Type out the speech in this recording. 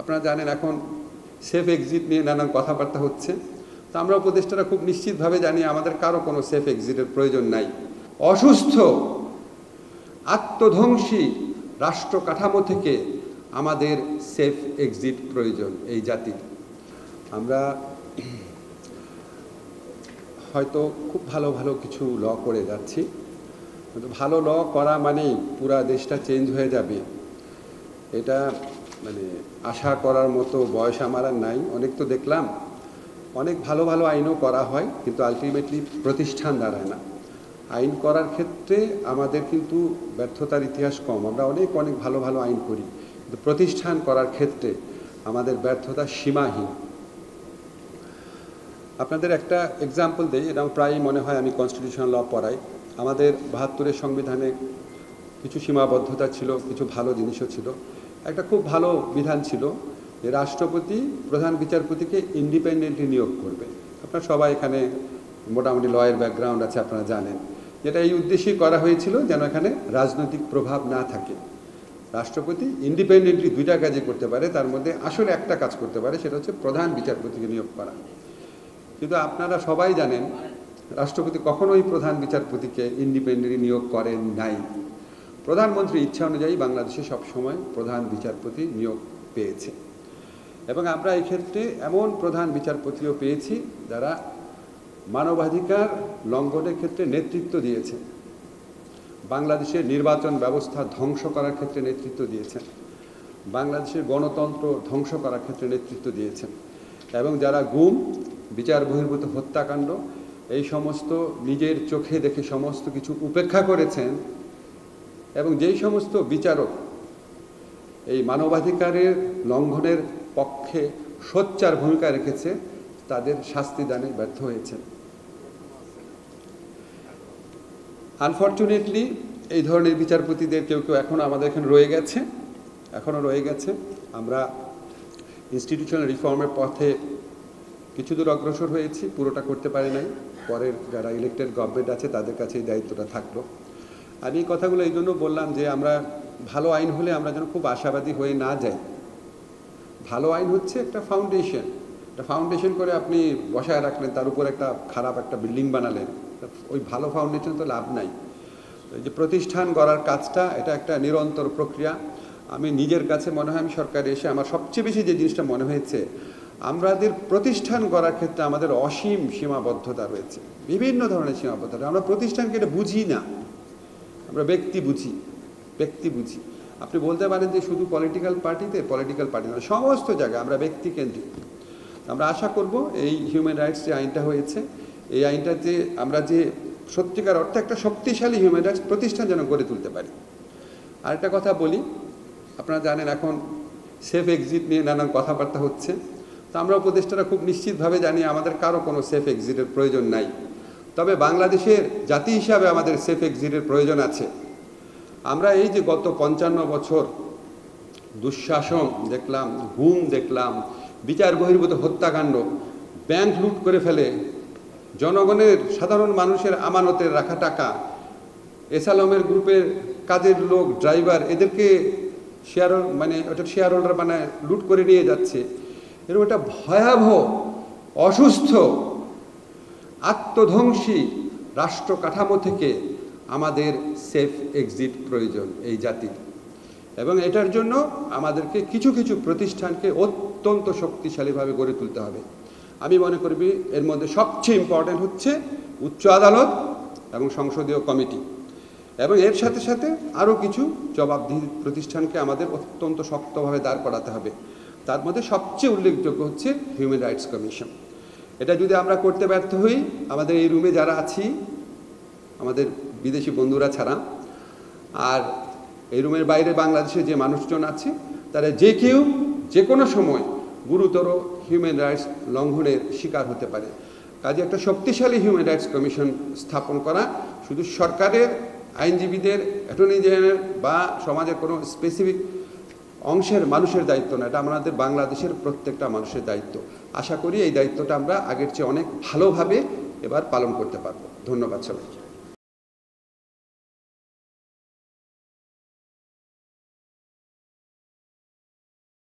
আপনারা জানেন এখন সেফ এক্সিট নিয়ে নানান কথাবার্তা হচ্ছে। তো আমরা উপদেষ্টারা খুব নিশ্চিতভাবে জানি আমাদের কারো কোনো সেফ এক্সিটের প্রয়োজন নাই। অসুস্থ আত্মধ্বংসী রাষ্ট্র কাঠামো থেকে আমাদের সেফ এক্সিট প্রয়োজন এই জাতির। আমরা হয়তো খুব ভালো ভালো কিছু ল করে যাচ্ছি, কিন্তু ভালো ল করা মানেই পুরা দেশটা চেঞ্জ হয়ে যাবে এটা আশা করার মতো বয়স আমার আর নাই। অনেক তো দেখলাম, অনেক ভালো ভালো আইনও করা হয়, কিন্তু আলটিমেটলি প্রতিষ্ঠান দাঁড়ায় না। আইন করার ক্ষেত্রে আমাদের কিন্তু ব্যর্থতার ইতিহাস কম। আমরা অনেক অনেক ভালো ভালো আইন করি, কিন্তু প্রতিষ্ঠান করার ক্ষেত্রে আমাদের ব্যর্থতা সীমাহীন। আপনাদের একটা এক্সাম্পল দিই, এটা প্রায়ই মনে হয় আমি কনস্টিটিউশনাল ল পড়াই। আমাদের ৭২-এর সংবিধানে কিছু সীমাবদ্ধতা ছিল, কিছু ভালো জিনিসও ছিল। একটা খুব ভালো বিধান ছিল যে রাষ্ট্রপতি প্রধান বিচারপতিকে ইন্ডিপেন্ডেন্টলি নিয়োগ করবে। আপনারা সবাই এখানে মোটামুটি লয়ের ব্যাকগ্রাউন্ড আছে, আপনারা জানেন। যেটা এই উদ্দেশ্যেই করা হয়েছিল যেন এখানে রাজনৈতিক প্রভাব না থাকে। রাষ্ট্রপতি ইন্ডিপেন্ডেন্টলি দুইটা কাজই করতে পারে, তার মধ্যে আসলে একটা কাজ করতে পারে, সেটা হচ্ছে প্রধান বিচারপতিকে নিয়োগ করা। কিন্তু আপনারা সবাই জানেন রাষ্ট্রপতি কখনোই প্রধান বিচারপতিকে ইন্ডিপেন্ডেন্টলি নিয়োগ করেন নাই। প্রধানমন্ত্রীর ইচ্ছা অনুযায়ী বাংলাদেশে সবসময় প্রধান বিচারপতি নিয়োগ পেয়েছে, এবং আমরা এই ক্ষেত্রে এমন প্রধান বিচারপতিও পেয়েছি যারা মানবাধিকার লঙ্ঘনের ক্ষেত্রে নেতৃত্ব দিয়েছেন, বাংলাদেশের নির্বাচন ব্যবস্থা ধ্বংস করার ক্ষেত্রে নেতৃত্ব দিয়েছেন, বাংলাদেশের গণতন্ত্র ধ্বংস করার ক্ষেত্রে নেতৃত্ব দিয়েছেন, এবং যারা গুম, বিচার বহির্ভূত হত্যাকাণ্ড, এই সমস্ত নিজের চোখে দেখে সমস্ত কিছু উপেক্ষা করেছেন, এবং যেই সমস্ত বিচারক এই মানবাধিকারের লঙ্ঘনের পক্ষে সোচ্চার ভূমিকা রেখেছে তাদের শাস্তি দানে ব্যর্থ হয়েছেন। আনফর্চুনেটলি এই ধরনের বিচারপতিদের কেউ কেউ এখনও আমাদের এখানে রয়ে গেছে। আমরা ইনস্টিটিউশনাল রিফর্মের পথে কিছু দূর অগ্রসর হয়েছি, পুরোটা করতে পারি নাই। পরের যারা ইলেক্টেড গভর্নমেন্ট আছে তাদের কাছে এই দায়িত্বটা থাকলো। আমি এই কথাগুলো এই জন্য বললাম যে আমরা ভালো আইন হলে আমরা যেন খুব আশাবাদী হয়ে না যাই। ভালো আইন হচ্ছে একটা ফাউন্ডেশন করে আপনি বসায় রাখলেন, তার উপর একটা খারাপ একটা বিল্ডিং বানালেন, ওই ভালো ফাউন্ডেশন তো লাভ নাই। যে প্রতিষ্ঠান গড়ার কাজটা এটা একটা নিরন্তর প্রক্রিয়া। আমি নিজের কাছে মনে হয় আমি সরকারে এসে আমার সবচেয়ে বেশি যে জিনিসটা মনে হয়েছে, আমাদের প্রতিষ্ঠান গড়ার ক্ষেত্রে আমাদের অসীম সীমাবদ্ধতা রয়েছে, বিভিন্ন ধরনের সীমাবদ্ধতা। আমরা প্রতিষ্ঠানকে এটা বুঝি না, আমরা ব্যক্তি বুঝি। আপনি বলতে পারেন যে শুধু পলিটিক্যাল পার্টি না, সমস্ত জায়গায় আমরা ব্যক্তি কেন্দ্রিক। আমরা আশা করব এই হিউম্যান রাইটস যে আইনটা হয়েছে, এই আইনটাতে আমরা যে সত্যিকার অর্থে একটা শক্তিশালী হিউম্যান রাইটস প্রতিষ্ঠান যেন গড়ে তুলতে পারি। আরেকটা কথা বলি, আপনারা জানেন এখন সেফ এক্সিট নিয়ে নানান কথাবার্তা হচ্ছে। তো আমরা উপদেষ্টারা খুব নিশ্চিতভাবে জানি আমাদের কারো কোনো সেফ এক্সিটের প্রয়োজন নাই। তবে বাংলাদেশের জাতি হিসাবে আমাদের সেফ এক্সিটের প্রয়োজন আছে। আমরা এই যে গত 55 বছর দুঃশাসন দেখলাম, গুম দেখলাম, বিচার বহির্ভূত হত্যাকাণ্ড, ব্যাংক লুট করে ফেলে, জনগণের সাধারণ মানুষের আমানতের রাখা টাকা, এসালমের গ্রুপের কাজের লোক, ড্রাইভার, এদেরকে শেয়ার হোল্ডার বানায় লুট করে নিয়ে যাচ্ছে। এরকম একটা ভয়াবহ অসুস্থ আত্মধ্বংসী রাষ্ট্র কাঠামো থেকে আমাদের সেফ এক্সিট প্রয়োজন এই জাতির, এবং এটার জন্য আমাদেরকে কিছু কিছু প্রতিষ্ঠানকে অত্যন্ত শক্তিশালীভাবে গড়ে তুলতে হবে। আমি মনে করি এর মধ্যে সবচেয়ে ইম্পর্টেন্ট হচ্ছে উচ্চ আদালত এবং সংসদীয় কমিটি, এবং এর সাথে সাথে আরও কিছু জবাবদিহি প্রতিষ্ঠানকে আমাদের অত্যন্ত শক্তভাবে দাঁড় করাতে হবে। তার মধ্যে সবচেয়ে উল্লেখযোগ্য হচ্ছে হিউম্যান রাইটস কমিশন। এটা যদি আমরা করতে ব্যর্থ হই, আমাদের এই রুমে যারা আছি, আমাদের বিদেশি বন্ধুরা ছাড়া, আর এই রুমের বাইরে বাংলাদেশে যে মানুষজন আছে, তারা যে কেউ যে কোনো সময় গুরুতর হিউম্যান রাইটস লঙ্ঘনের শিকার হতে পারে। কাজে একটা শক্তিশালী হিউম্যান রাইটস কমিশন স্থাপন করা শুধু সরকারের, আইনজীবীদের, অ্যাটর্নি জেনারেল বা সমাজের কোনো স্পেসিফিক অংশের মানুষের দায়িত্ব না, এটা আমাদের বাংলাদেশের প্রত্যেকটা মানুষের দায়িত্ব। আশা করি এই দায়িত্বটা আমরা আগের চেয়ে অনেক ভালোভাবে এবার পালন করতে পারব। ধন্যবাদ সবাইকে।